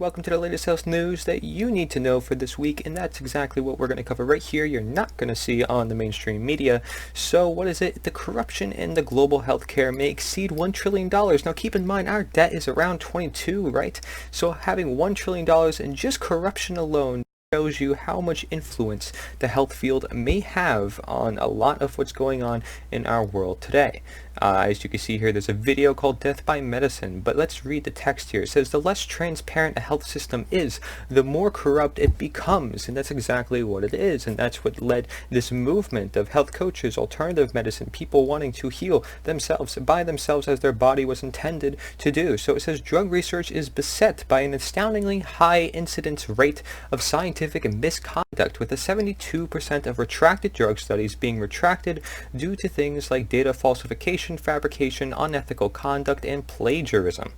welcome to the latest health news that you need to know for this week, and that's exactly what we're going to cover right here. You're not going to see on the mainstream media. So what is it? The corruption in the global healthcare may exceed $1 trillion. Now keep in mind, our debt is around 22, right? So having $1 trillion in just corruption alone shows you how much influence the health field may have on a lot of what's going on in our world today. As you can see here, there's a video called Death by Medicine, but let's read the text here. It says, the less transparent a health system is, the more corrupt it becomes. And that's exactly what it is. And that's what led this movement of health coaches, alternative medicine, people wanting to heal themselves by themselves as their body was intended to do. So it says, drug research is beset by an astoundingly high incidence rate of scientific misconduct, with a 72% of retracted drug studies being retracted due to things like data falsification, fabrication, unethical conduct, and plagiarism.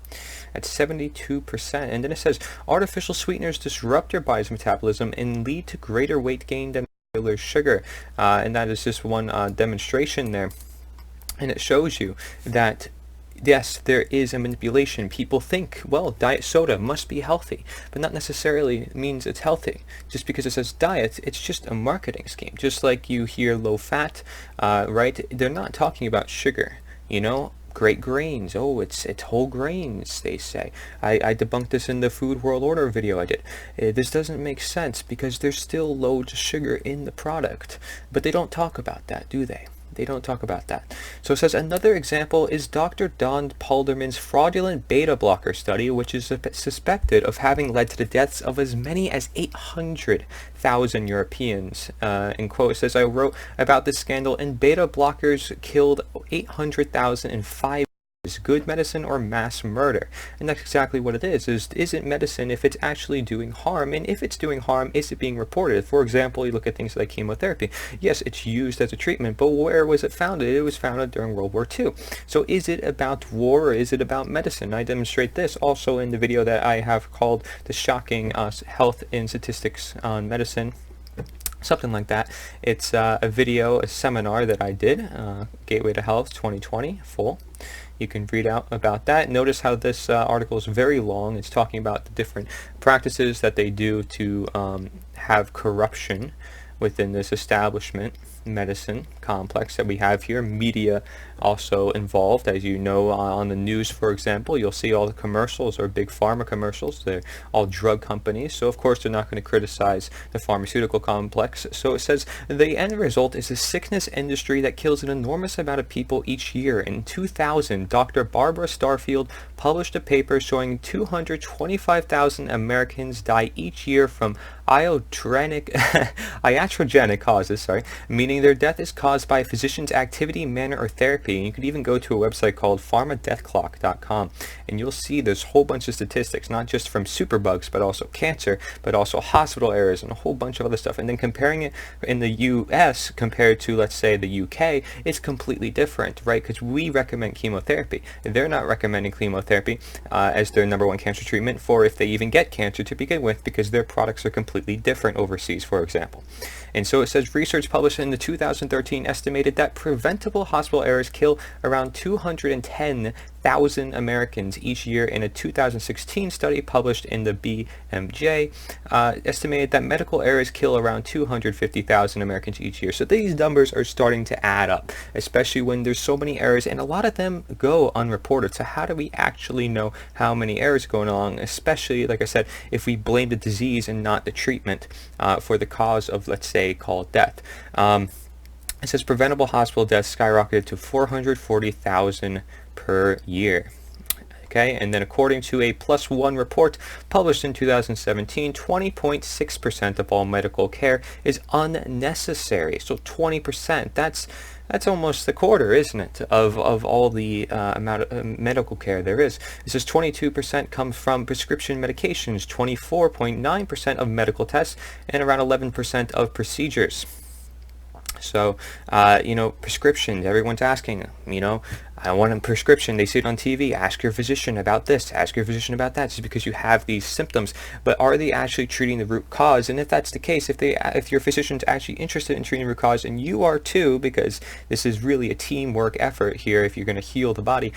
At 72%. And then it says, artificial sweeteners disrupt your body's metabolism and lead to greater weight gain than regular sugar. And that is just one demonstration there. And it shows you that yes, there is a manipulation. People think, well, diet soda must be healthy, but not necessarily means it's healthy. Just because it says diet, it's just a marketing scheme. Just like you hear low fat, right? They're not talking about sugar, you know? Great grains. Oh, it's whole grains, they say. I debunked this in the Food World Order video I did. This doesn't make sense because there's still loads of sugar in the product. But they don't talk about that, do they? They don't talk about that. So it says another example is Dr. Don Palderman's fraudulent beta blocker study, which is suspected of having led to the deaths of as many as 800,000 Europeans. In quote, it says, I wrote about this scandal, and beta blockers killed 800,000 in 5 years. Good medicine or mass murder? And that's exactly what it is it medicine if it's actually doing harm? And if it's doing harm, is it being reported? For example, you look at things like chemotherapy. Yes, it's used as a treatment, but where was it founded? It was founded during World War II. So is it about war or is it about medicine? I demonstrate this also in the video that I have called The Shocking Health and Statistics on Medicine. Something like that. It's a seminar that I did, Gateway to Health 2020, full. You can read out about that. Notice how this article is very long. It's talking about the different practices that they do to have corruption within this establishment medicine complex that we have here. Media also involved, as you know, on the news, for example. You'll see all the commercials are big pharma commercials. They're all drug companies, so of course they're not going to criticize the pharmaceutical complex. So it says the end result is a sickness industry that kills an enormous amount of people each year. In 2000, Dr. Barbara Starfield published a paper showing 225,000 Americans die each year from iatrogenic causes, meaning their death is caused by a physician's activity, manner, or therapy. And you could even go to a website called pharmadeathclock.com, and you'll see there's a whole bunch of statistics, not just from superbugs, but also cancer, but also hospital errors and a whole bunch of other stuff. And then comparing it in the US compared to, let's say, the UK, it's completely different, right? Because we recommend chemotherapy. They're not recommending chemotherapy as their number one cancer treatment for if they even get cancer to begin with, because their products are completely different overseas, for example. And so it says research published in the 2013 estimated that preventable hospital errors kill around 210,000 Americans each year. In a 2016 study published in the BMJ, estimated that medical errors kill around 250,000 Americans each year. So these numbers are starting to add up, especially when there's so many errors, and a lot of them go unreported. So how do we actually know how many errors are going on, especially, like I said, if we blame the disease and not the treatment for the cause of, let's say, called death? It says preventable hospital deaths skyrocketed to 440,000 per year. Okay, and then according to a Plus One report published in 2017, 20.6% of all medical care is unnecessary. So 20%, that's almost a quarter, isn't it, of all the amount of medical care there is. It says 22% comes from prescription medications, 24.9% of medical tests, and around 11% of procedures. So, prescriptions, everyone's asking, I want a prescription. They see it on TV. Ask your physician about this. Ask your physician about that. Just because you have these symptoms, but are they actually treating the root cause? And if that's the case, if your physician's actually interested in treating the root cause, and you are too, because this is really a teamwork effort here, if you're going to heal the body,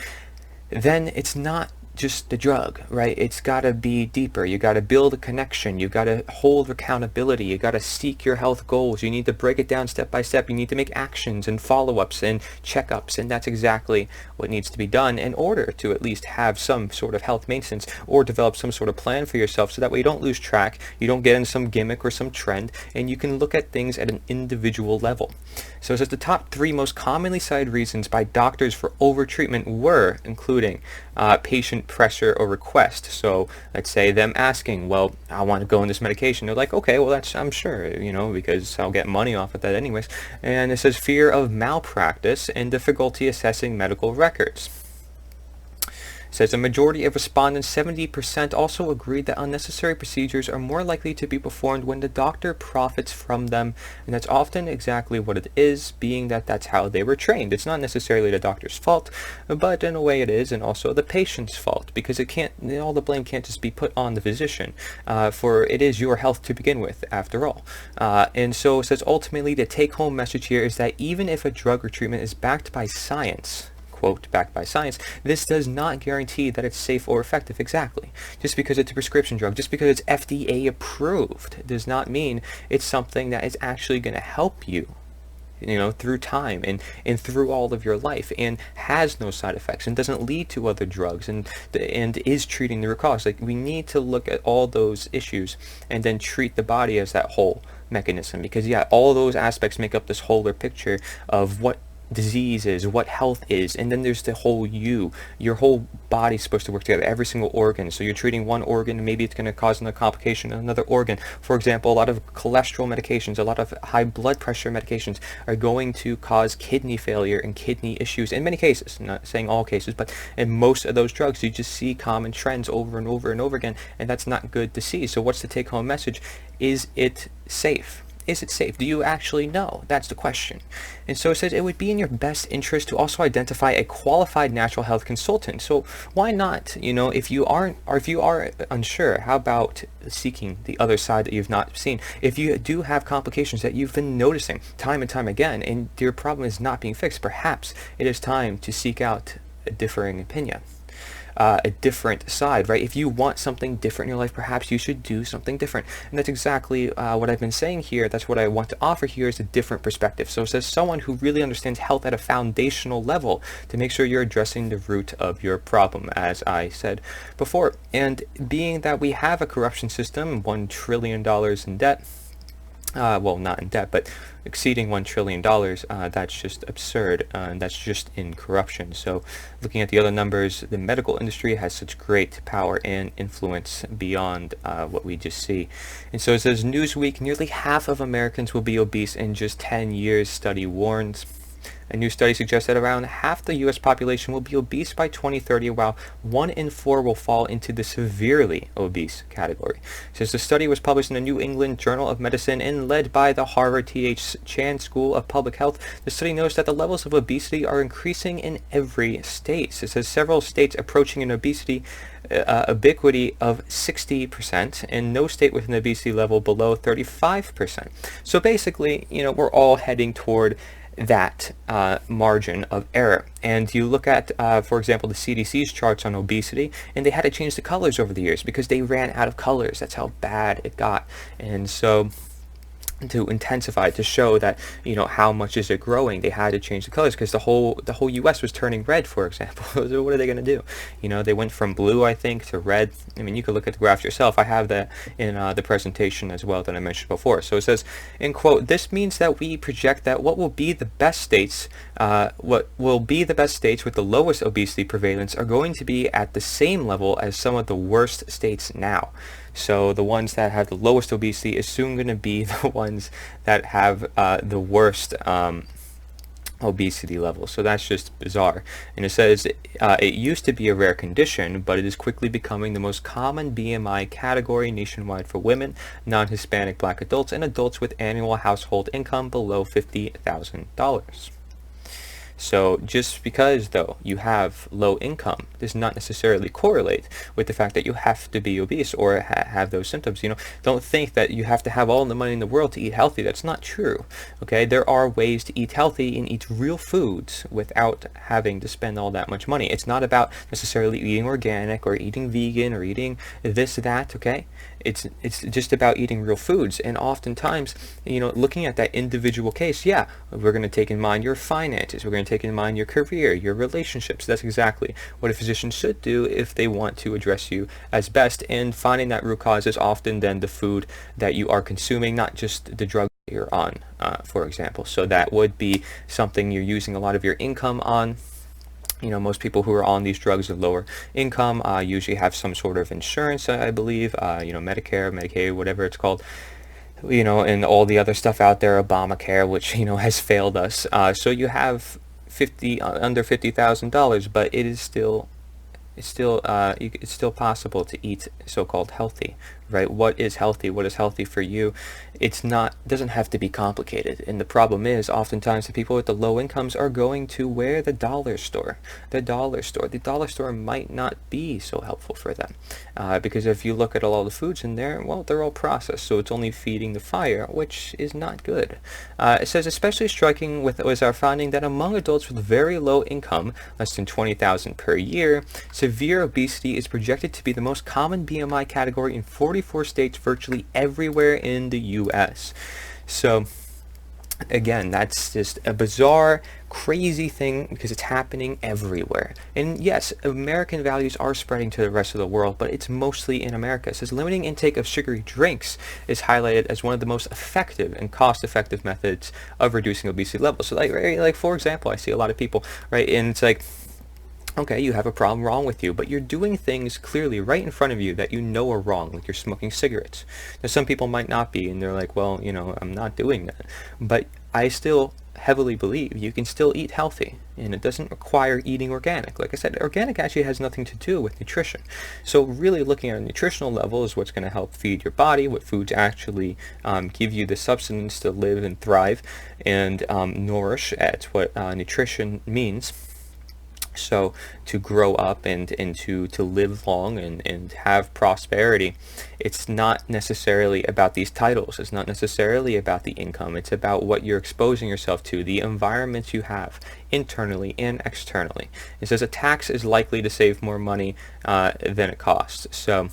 then it's not just the drug, right? It's got to be deeper. You got to build a connection. You got to hold accountability. You got to seek your health goals. You need to break it down step by step. You need to make actions and follow-ups and checkups, and that's exactly what needs to be done in order to at least have some sort of health maintenance or develop some sort of plan for yourself, so that way you don't lose track, you don't get in some gimmick or some trend, and you can look at things at an individual level. So it says the top 3 most commonly cited reasons by doctors for overtreatment were, including patient pressure or request. So let's say them asking, well, I want to go on this medication. They're like, okay, well, I'm sure, because I'll get money off of that anyways. And it says fear of malpractice and difficulty assessing medical records. Says a majority of respondents, 70%, also agreed that unnecessary procedures are more likely to be performed when the doctor profits from them, and that's often exactly what it is, being that that's how they were trained. It's not necessarily the doctor's fault, but in a way it is, and also the patient's fault, because all the blame can't just be put on the physician, for it is your health to begin with, after all. And so it says ultimately the take-home message here is that even if a drug or treatment is backed by science, quote, backed by science, this does not guarantee that it's safe or effective. Exactly. Just because it's a prescription drug, just because it's FDA approved, does not mean it's something that is actually going to help you, through time and through all of your life, and has no side effects and doesn't lead to other drugs and is treating the root cause. Like, we need to look at all those issues and then treat the body as that whole mechanism, because all those aspects make up this whole picture of what disease is, what health is, and then there's the whole your whole body's supposed to work together, every single organ. So you're treating one organ, maybe it's going to cause another complication in another organ. For example, a lot of cholesterol medications, a lot of high blood pressure medications are going to cause kidney failure and kidney issues in many cases. I'm not saying all cases, but in most of those drugs you just see common trends over and over and over again, and that's not good to see. So what's the take-home message? Is it safe? Is it safe? Do you actually know? That's the question. And so it says it would be in your best interest to also identify a qualified natural health consultant. So why not, if you aren't, or if you are unsure, how about seeking the other side that you've not seen? If you do have complications that you've been noticing time and time again, and your problem is not being fixed, perhaps it is time to seek out a differing opinion. A different side, right? If you want something different in your life, perhaps you should do something different. And that's exactly what I've been saying here. That's what I want to offer here, is a different perspective. So it says someone who really understands health at a foundational level to make sure you're addressing the root of your problem, as I said before. And being that we have a corruption system, $1 trillion in debt, well, not in debt, but exceeding $1 trillion, that's just absurd, and that's just in corruption. So looking at the other numbers, the medical industry has such great power and influence beyond what we just see. And so it says Newsweek, nearly half of Americans will be obese in just 10 years, study warns. A new study suggests that around half the U.S. population will be obese by 2030, while 1 in 4 will fall into the severely obese category. It says the study was published in the New England Journal of Medicine and led by the Harvard T.H. Chan School of Public Health. The study notes that the levels of obesity are increasing in every state. It says several states approaching an obesity ubiquity of 60%, and no state with an obesity level below 35%. So basically, we're all heading toward that margin of error. And you look at, for example, the CDC's charts on obesity, and they had to change the colors over the years because they ran out of colors. That's how bad it got. And so to intensify, to show that how much is it growing, they had to change the colors because the whole US was turning red, for example. So what are they going to do? They went from blue, I think, to red. I mean, you could look at the graph yourself. I have that in the presentation as well that I mentioned before. So it says, in quote, this means that we project that what will be the best states with the lowest obesity prevalence are going to be at the same level as some of the worst states now. So the ones that have the lowest obesity is soon going to be the ones that have the worst obesity level. So that's just bizarre. And it says it used to be a rare condition, but it is quickly becoming the most common BMI category nationwide for women, non-Hispanic Black adults, and adults with annual household income below $50,000. So just because, though, you have low income does not necessarily correlate with the fact that you have to be obese or have those symptoms. Don't think that you have to have all the money in the world to eat healthy. That's not true. Okay, there are ways to eat healthy and eat real foods without having to spend all that much money. It's not about necessarily eating organic or eating vegan or eating this, that, okay? It's just about eating real foods. And oftentimes, looking at that individual case, yeah, we're going to take in mind your finances. We're going to take in mind your career, your relationships. That's exactly what a physician should do if they want to address you as best. And finding that root cause is often then the food that you are consuming, not just the drug you're on, for example. So that would be something you're using a lot of your income on. Most people who are on these drugs of lower income usually have some sort of insurance, I believe, Medicare, Medicaid, whatever it's called, and all the other stuff out there, Obamacare, which, has failed us. So you have under $50,000, but it's still possible to eat so-called healthy, right? What is healthy? What is healthy for you? Doesn't have to be complicated. And the problem is, oftentimes the people with the low incomes are going to where the dollar store. The dollar store might not be so helpful for them, because if you look at all the foods in there, well, they're all processed, so it's only feeding the fire, which is not good. It says, especially striking was our finding that among adults with very low income, less than $20,000 per year, severe obesity is projected to be the most common BMI category in 44 states, virtually everywhere in the U.S. So again, that's just a bizarre, crazy thing because it's happening everywhere. And yes, American values are spreading to the rest of the world, but it's mostly in America. It says limiting intake of sugary drinks is highlighted as one of the most effective and cost-effective methods of reducing obesity levels. So like for example, I see a lot of people, right, and it's like, okay, you have a problem wrong with you, but you're doing things clearly right in front of you that are wrong, like you're smoking cigarettes. Now, some people might not be, and they're like, well, I'm not doing that. But I still heavily believe you can still eat healthy, and it doesn't require eating organic. Like I said, organic actually has nothing to do with nutrition. So really looking at a nutritional level is what's going to help feed your body, what foods actually give you the substance to live and thrive and nourish. That's what nutrition means. So to grow up and to live long and have prosperity, it's not necessarily about these titles. It's not necessarily about the income. It's about what you're exposing yourself to, the environment you have internally and externally. It says a tax is likely to save more money than it costs. So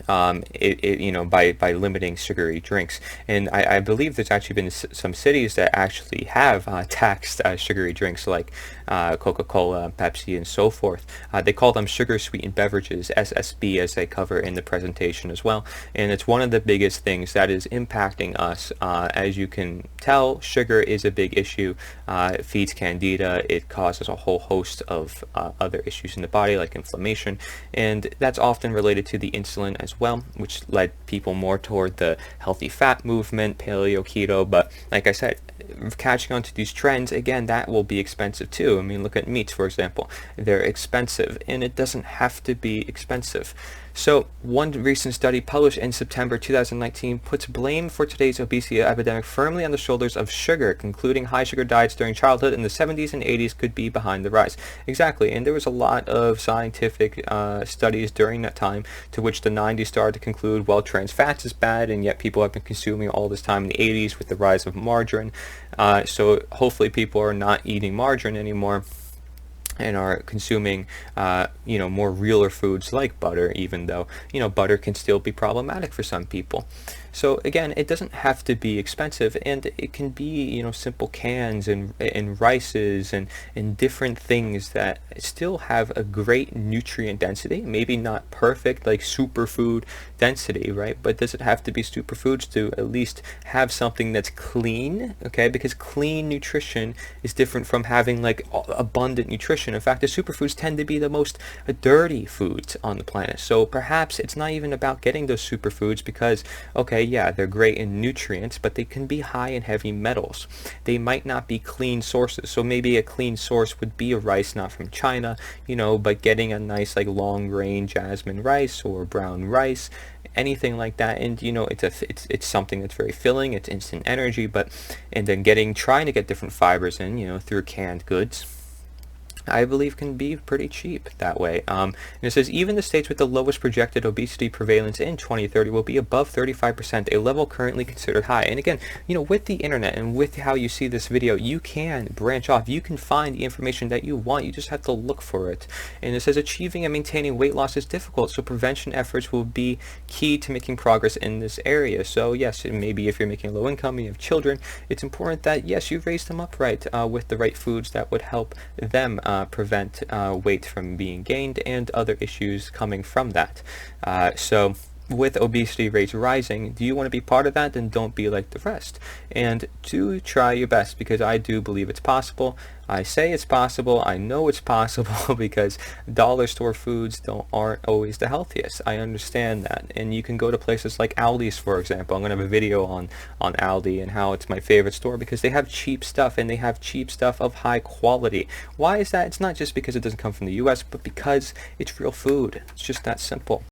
by limiting sugary drinks. And I believe there's actually been some cities that actually have taxed sugary drinks like Coca-Cola, Pepsi, and so forth. They call them sugar sweetened beverages, SSB, as they cover in the presentation as well. And it's one of the biggest things that is impacting us. As you can tell, sugar is a big issue. It feeds candida. It causes a whole host of other issues in the body, like inflammation. And that's often related to the insulin as well, which led people more toward the healthy fat movement, paleo, keto. But like I said, catching on to these trends, again, that will be expensive too. I mean, look at meats, for example. They're expensive, and it doesn't have to be expensive. So one recent study published in September 2019 puts blame for today's obesity epidemic firmly on the shoulders of sugar, concluding high sugar diets during childhood in the 70s and 80s could be behind the rise. Exactly, and there was a lot of scientific studies during that time to which the 90s started to conclude, well, trans fats is bad, and yet people have been consuming all this time in the 80s with the rise of margarine. So hopefully people are not eating margarine anymore and are consuming, more realer foods like butter, even though, butter can still be problematic for some people. So again, it doesn't have to be expensive, and it can be, simple cans and rices and different things that still have a great nutrient density. Maybe not perfect, like superfood density, right? But does it have to be superfoods to at least have something that's clean? Okay, because clean nutrition is different from having like abundant nutrition. In fact, the superfoods tend to be the most dirty foods on the planet. So perhaps it's not even about getting those superfoods because, okay, yeah, they're great in nutrients, but they can be high in heavy metals. They might not be clean sources. So maybe a clean source would be a rice not from China, but getting a nice like long grain jasmine rice or brown rice anything like that. And you know, it's something that's very filling, it's instant energy, and then trying to get different fibers in, you know, through canned goods, I believe can be pretty cheap that way. And it says even the states with the lowest projected obesity prevalence in 2030 will be above 35%, a level currently considered high. And again, you know, with the internet and with how you see this video, you can branch off. You can find the information that you want. You just have to look for it. And it says achieving and maintaining weight loss is difficult, so prevention efforts will be key to making progress in this area. So yes, maybe if you're making low income and you have children, it's important that yes, you raise them up right with the right foods that would help them prevent weight from being gained and other issues coming from that. So with obesity rates rising, do you want to be part of that? Then don't be like the rest, and do try your best, because I do believe it's possible. I say it's possible, I know it's possible because dollar store foods aren't always the healthiest. I understand that, and you can go to places like Aldi's, for example. I'm going to have a video on Aldi and how it's my favorite store because they have cheap stuff, and they have cheap stuff of high quality. Why is that? It's not just because it doesn't come from the US, but because it's real food. It's just that simple.